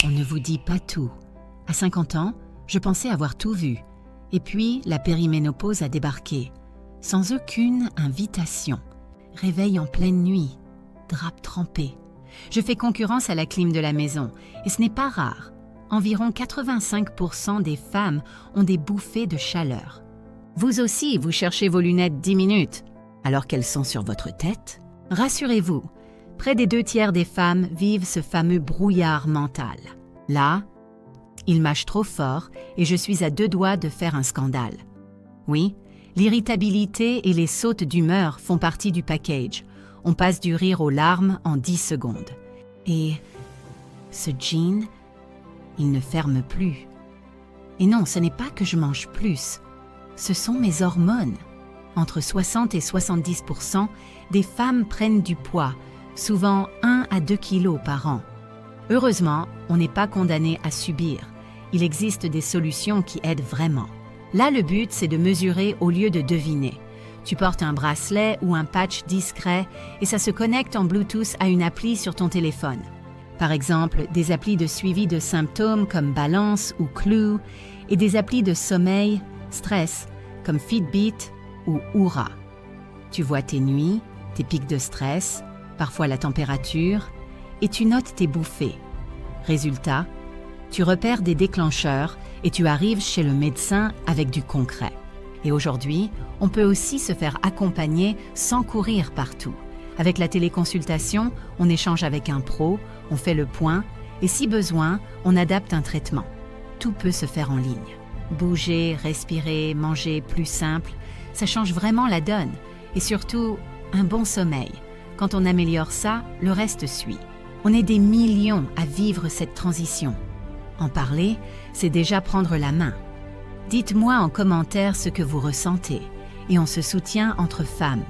On ne vous dit pas tout. À 50 ans, je pensais avoir tout vu. Et puis, la périménopause a débarqué, sans aucune invitation. Réveil en pleine nuit, drap trempé. Je fais concurrence à la clim de la maison, et ce n'est pas rare. Environ 85% des femmes ont des bouffées de chaleur. Vous aussi, vous cherchez vos lunettes 10 minutes, alors qu'elles sont sur votre tête? Rassurez-vous, près des 2/3 des femmes vivent ce fameux brouillard mental. Là, il mâche trop fort et je suis à 2 doigts de faire un scandale. Oui, l'irritabilité et les sautes d'humeur font partie du package. On passe du rire aux larmes en 10 secondes. Et ce jean, il ne ferme plus. Et non, ce n'est pas que je mange plus. Ce sont mes hormones. Entre 60 et 70% des femmes prennent du poids, souvent 1 à 2 kilos par an. Heureusement, on n'est pas condamné à subir. Il existe des solutions qui aident vraiment. Là, le but, c'est de mesurer au lieu de deviner. Tu portes un bracelet ou un patch discret et ça se connecte en Bluetooth à une appli sur ton téléphone. Par exemple, des applis de suivi de symptômes comme Balance ou Clue et des applis de sommeil, stress, comme Fitbit ou Oura. Tu vois tes nuits, tes pics de stress, parfois la température, et tu notes tes bouffées. Résultat, tu repères des déclencheurs et tu arrives chez le médecin avec du concret. Et aujourd'hui, on peut aussi se faire accompagner sans courir partout. Avec la téléconsultation, on échange avec un pro, on fait le point et si besoin, on adapte un traitement. Tout peut se faire en ligne. Bouger, respirer, manger plus simple, ça change vraiment la donne. Et surtout, un bon sommeil. Quand on améliore ça, le reste suit. On est des millions à vivre cette transition. En parler, c'est déjà prendre la main. Dites-moi en commentaire ce que vous ressentez et on se soutient entre femmes.